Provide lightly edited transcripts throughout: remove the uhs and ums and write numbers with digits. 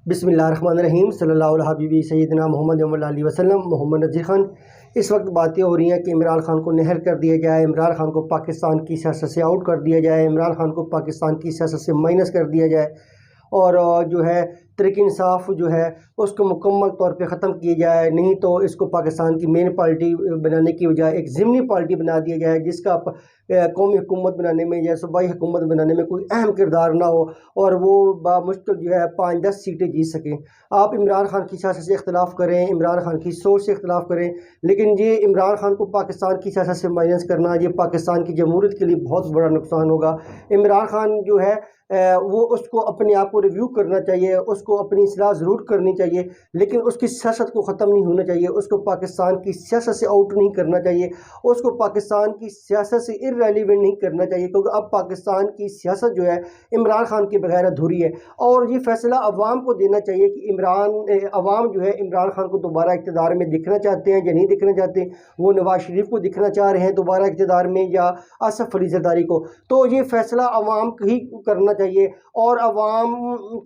بسم اللہ الرحمن الرحیم صلی اللہ علیہ حبیبی سیدنا محمد علیہ وسلم۔ محمد نذیر خان، اس وقت باتیں ہو رہی ہیں کہ عمران خان کو نہر کر دیا جائے، عمران خان کو پاکستان کی سیاست سے آؤٹ کر دیا جائے، عمران خان کو پاکستان کی سیاست سے مائنس کر دیا جائے، اور جو ہے تحریک انصاف جو ہے اس کو مکمل طور پہ ختم کیا جائے، نہیں تو اس کو پاکستان کی مین پارٹی بنانے کی بجائے ایک ضمنی پارٹی بنا دیا جائے، جس کا قومی حکومت بنانے میں یا صوبائی حکومت بنانے میں کوئی اہم کردار نہ ہو، اور وہ بامشکل جو ہے 5-10 سیٹیں جیت سکیں۔ آپ عمران خان کی سیاست سے اختلاف کریں، عمران خان کی سوچ سے اختلاف کریں، لیکن یہ عمران خان کو پاکستان کی سیاست سے مائنس کرنا یہ پاکستان کی جمہوریت کے لیے بہت بڑا نقصان ہوگا۔ عمران خان جو ہے وہ اس کو اپنے آپ کو ریویو کرنا چاہیے، اس کو اپنی اصلاح ضرور کرنی چاہیے، لیکن اس کی سیاست کو ختم نہیں ہونا چاہیے، اس کو پاکستان کی سیاست سے آؤٹ نہیں کرنا چاہیے، اس کو پاکستان کی سیاست سے ارریلیونٹ نہیں کرنا چاہیے، کیونکہ اب پاکستان کی سیاست جو ہے عمران خان کے بغیر ادھوری ہے، اور یہ فیصلہ عوام کو دینا چاہیے کہ عوام جو ہے عمران خان کو دوبارہ اقتدار میں دیکھنا چاہتے ہیں یا نہیں دیکھنا چاہتے، وہ نواز شریف کو دیکھنا چاہ رہے ہیں دوبارہ اقتدار میں یا آصف علی زرداری کو۔ تو یہ فیصلہ عوام کو ہی کرنا چاہیے اور عوام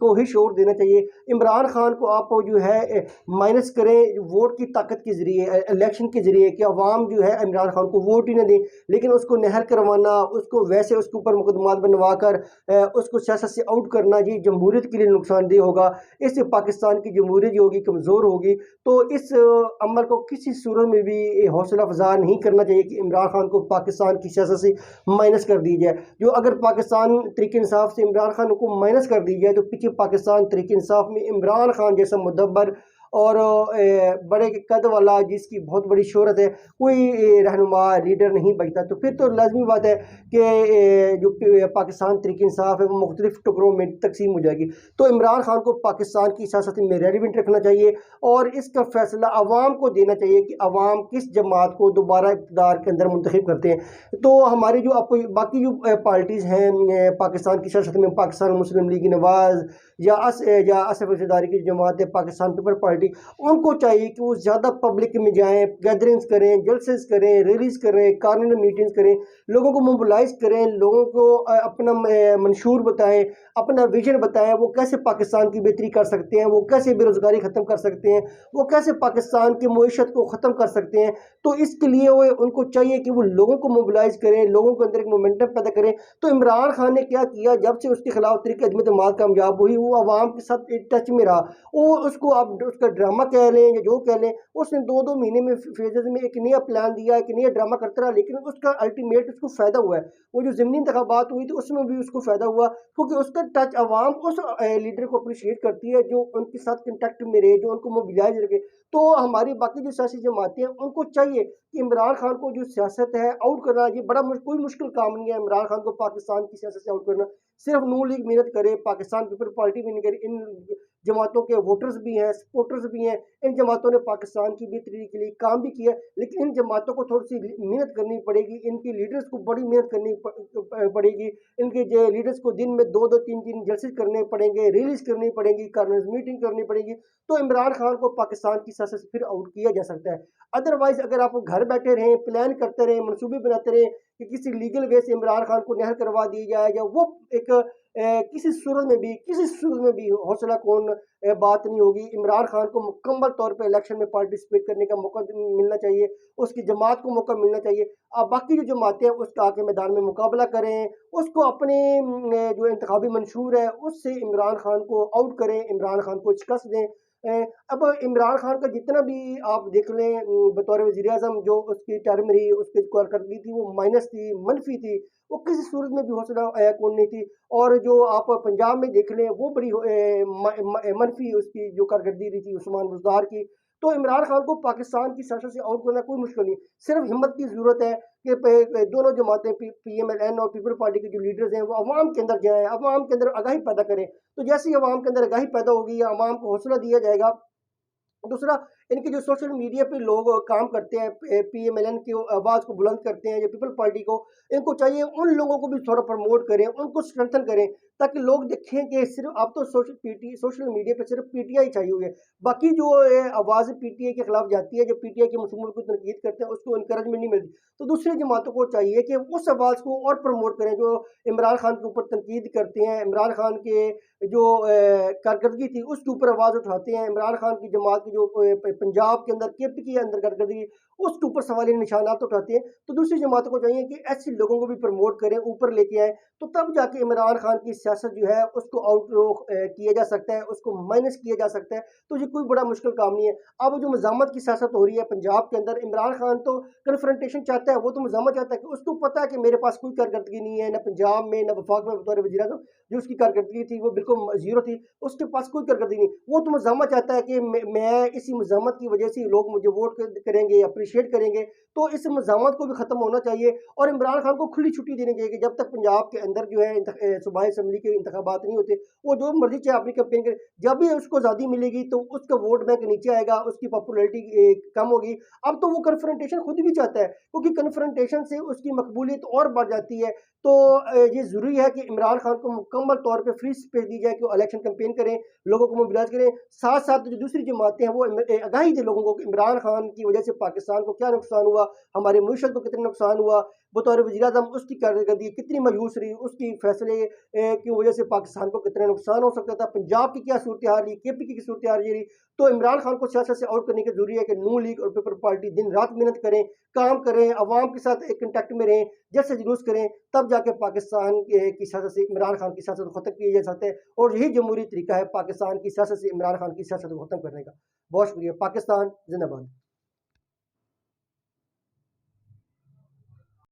کو ہی شعور دینا چاہیے۔ عمران خان کو آپ جو ہے مائنس کریں ووٹ کی طاقت کے ذریعے، الیکشن کے ذریعے، کہ عوام جو ہے عمران خان کو ووٹ ہی نہ دیں، لیکن اس کو نہر کروانا، اس کو ویسے اس کے اوپر مقدمات بنوا کر اس کو سیاست سے آؤٹ کرنا، یہ جمہوریت کے لیے نقصان دہ ہوگا، اس سے پاکستان کی جمہوریت جو ہوگی کمزور ہوگی۔ تو اس عمل کو کسی صورت میں بھی حوصلہ افزا نہیں کرنا چاہیے کہ عمران خان کو پاکستان کی سیاست سے مائنس کر دی جائے۔ جو اگر پاکستان تحریک انصاف سے عمران خان کو مائنس کر دی جائے تو پیچھے پاکستان تحریک انصاف میں عمران خان جیسا مدبر اور بڑے قد والا جس کی بہت بڑی شہرت ہے کوئی رہنما لیڈر نہیں بچتا، تو پھر تو لازمی بات ہے کہ جو پاکستان تحریک انصاف ہے وہ مختلف ٹکڑوں میں تقسیم ہو جائے گی۔ تو عمران خان کو پاکستان کی سیاست میں ریلیونٹ رکھنا چاہیے اور اس کا فیصلہ عوام کو دینا چاہیے کہ عوام کس جماعت کو دوبارہ اقتدار کے اندر منتخب کرتے ہیں۔ تو ہماری جو باقی جو پارٹیز ہیں پاکستان کی سیاست میں، پاکستان مسلم لیگ نواز یا آصف علی زرداری کی جماعت ہے پاکستان پیپل پارٹی، ان کو چاہیے کہ وہ زیادہ پبلک میں جائیں، گیدرنگز کریں، جلسز کریں، ریلیز کریں، کارنر میٹنگز کریں، لوگوں کو موبلائز کریں، لوگوں کو اپنا منشور بتائیں، اپنا ویژن بتائیں، وہ کیسے پاکستان کی بہتری کر سکتے ہیں، وہ کیسے بے روزگاری ختم کر سکتے ہیں، وہ کیسے پاکستان کی معیشت کو ختم کر سکتے ہیں۔ تو اس کے لیے ان کو چاہیے کہ وہ لوگوں کو موبلائز کریں، لوگوں کے اندر ایک مومنٹم پیدا کریں۔ تو عمران خان نے کیا کیا، جب سے اس کے خلاف تحریک عدم اعتماد کامیاب ہوئی، وہ عوام کے ساتھ ٹچ میں رہا، وہ اس کو اب اس کا ڈرامہ کہہ لیں یا جو کہہ لیں، اس نے 2 مہینے میں فیزز میں ایک نیا پلان دیا، ایک نیا ڈرامہ کرتا رہا، لیکن اس کا الٹیمیٹ اس کو فائدہ ہوا ہے۔ وہ جو ضمنی انتخابات ہوئی تھی اس میں بھی اس کو فائدہ ہوا، کیونکہ اس کا ٹچ عوام اس لیڈر کو اپریشیٹ کرتی ہے جو ان کے ساتھ کنٹیکٹ میں رہے، جو ان کو موبلائز رکھے۔ تو ہماری باقی جو سیاسی جماعتیں ہیں ان کو چاہیے کہ عمران خان کو جو سیاست ہے آؤٹ کرنا، یہ بڑا کوئی مشکل کام نہیں ہے عمران خان کو پاکستان کی سیاست سے آؤٹ کرنا، صرف نون لیگ محنت کرے، پاکستان پیپل پارٹی بھی نہیں کرے، ان جماعتوں کے ووٹرز بھی ہیں، سپورٹرز بھی ہیں، ان جماعتوں نے پاکستان کی بہتری کے لیے کام بھی کیا، لیکن ان جماعتوں کو تھوڑی سی محنت کرنی پڑے گی، ان کی لیڈرز کو بڑی محنت کرنی پڑے گی، ان کے جو لیڈرز کو دن میں 2-3 جلسے کرنے پڑیں گے، ریلیز کرنی پڑیں گی، کارنرز میٹنگ کرنی پڑے گی، تو عمران خان کو پاکستان کی سیاست سے پھر آؤٹ کیا جا سکتا ہے۔ ادروائز اگر آپ گھر بیٹھے رہیں، پلان کرتے رہیں، منصوبے بناتے رہیں کہ کسی لیگل وے سے عمران خان کو نہر کروا دی جائے، یا وہ ایک کسی صورت میں بھی حوصلہ کون بات نہیں ہوگی۔ عمران خان کو مکمل طور پہ الیکشن میں پارٹیسپیٹ کرنے کا موقع ملنا چاہیے، اس کی جماعت کو موقع ملنا چاہیے، باقی جو جماعتیں ہیں اس کا آ کے میدان میں مقابلہ کریں، اس کو اپنے جو انتخابی منشور ہے اس سے عمران خان کو آؤٹ کریں، عمران خان کو شکست دیں۔ اب عمران خان کا جتنا بھی آپ دیکھ لیں بطور وزیر اعظم جو اس کی ٹرم رہی، اس کی کارکردگی تھی وہ مائنس تھی، منفی تھی، وہ کسی صورت میں بھی حوصلہ کون نہیں تھی، اور جو آپ پنجاب میں دیکھ لیں وہ بڑی منفی اس کی جو کارکردگی رہی تھی عثمان بزدار کی۔ تو عمران خان کو پاکستان کی سیاست سے آؤٹ کرنا کوئی مشکل نہیں، صرف ہمت کی ضرورت ہے کہ دونوں جماعتیں پی ایم ایل این اور پیپل پارٹی کے جو لیڈرز ہیں وہ عوام کے اندر جائیں، عوام کے اندر آگاہی پیدا کریں۔ تو جیسے ہی عوام کے اندر آگاہی پیدا ہوگی یا عوام کو حوصلہ دیا جائے گا۔ دوسرا، ان کے جو سوشل میڈیا پہ لوگ کام کرتے ہیں PMLN کی آواز کو بلند کرتے ہیں یا پیپل پارٹی کو، ان کو چاہیے ان لوگوں کو بھی تھوڑا پروموٹ کریں، ان کو اسٹرینتھن کریں، تاکہ لوگ دیکھیں کہ صرف اب تو سوشل میڈیا پہ صرف PTI چاہیے ہوئی ہے، باقی جو آواز PTI کے خلاف جاتی ہے، جو PTI کے منصوبوں کو تنقید کرتے ہیں، اس کو انکریجمنٹ نہیں ملتی، تو دوسری جماعتوں کو چاہیے کہ اس آواز کو اور پروموٹ کریں جو عمران خان کے اوپر تنقید کرتے ہیں، عمران خان کے جو کارکردگی تھی اس کے اوپر آواز اٹھاتے ہیں، عمران خان کی جماعت کی جو پنجاب کے اندر KP کے اندر کارکردگی اس کے اوپر سوالیہ نشانات اٹھاتے ہیں، تو دوسری جماعتوں کو چاہیے کہ ایسے لوگوں کو بھی پروموٹ کریں، اوپر لے کے آئیں، تو تب جا کے عمران خان کی سیاست جو ہے اس کو آؤٹ کیا جا سکتا ہے، اس کو مائنس کیا جا سکتا ہے، تو یہ کوئی بڑا مشکل کام نہیں ہے۔ اب جو مزاحمت کی سیاست ہو رہی ہے پنجاب کے اندر، عمران خان تو کنفرنٹیشن چاہتا ہے، وہ تو مزاحمت چاہتا ہے کہ اس کو پتا ہے کہ میرے پاس کوئی کارکردگی نہیں ہے، نہ پنجاب میں نہ وفاق میں بطور وزیر اعظم، جو اس کی کارکردگی تھی وہ بالکل زیرو تھی، اس کے پاس کوئی کارکردگی نہیں، وہ تو مزاحمت چاہتا ہے کہ میں اسی مزاحمت کی وجہ سے لوگ مجھے ووٹ کریں گے، اپریشیٹ کریں گے، تو اس مزاحمت کو بھی ختم ہونا چاہیے، اور عمران خان کو کھلی چھٹی دینی چاہیے کہ جب تک پنجاب کے اندر جو ہے صوبائی اسمبلی کے انتخابات نہیں ہوتے، وہ جو مرضی چاہے اپنی کیمپین کرے، جب بھی اس کو آزادی ملے گی تو اس کا ووٹ بینک نیچے آئے گا، اس کی پاپولیرٹی کم ہوگی۔ اب تو وہ کنفرنٹیشن خود بھی چاہتا ہے، کیونکہ کنفرنٹیشن سے اس کی مقبولیت اور بڑھ جاتی ہے، تو یہ ضروری ہے کہ عمران خان کو مکمل طور پہ فری اسپیس دی جائے کہ وہ الیکشن کیمپین کریں، لوگوں کو موبلائز کریں، ساتھ ساتھ جو دوسری جماعتیں ہیں وہ آگاہی دیں لوگوں کو کہ عمران خان کی وجہ سے پاکستان کو کیا نقصان ہوا، ہمارے معیشت کو کتنا نقصان ہوا، بطور وزیر اعظم اس کی کارکردگی کتنی مایوس رہی، اس کی فیصلے کی وجہ سے پاکستان کو کتنا نقصان ہو سکتا تھا، پنجاب کی کیا صورتحال رہی، KP کی صورتحال رہی، تو عمران خان کو سیاست سے آؤٹ کرنے کی ضروری ہے کہ نون لیگ اور پیپل پارٹی دن رات محنت کریں، کام کریں، عوام کے ساتھ ایک کنٹیکٹ میں رہیں، جیسے جلوس کریں، تب جا کے پاکستان کی سیاست سے عمران خان کی سیاست کو ختم کیا جا سکتا ہے، اور یہی جمہوری طریقہ ہے پاکستان کی سیاست سے عمران خان کی سیاست کو ختم کرنے کا۔ بہت شکریہ۔ پاکستان زندہ باد۔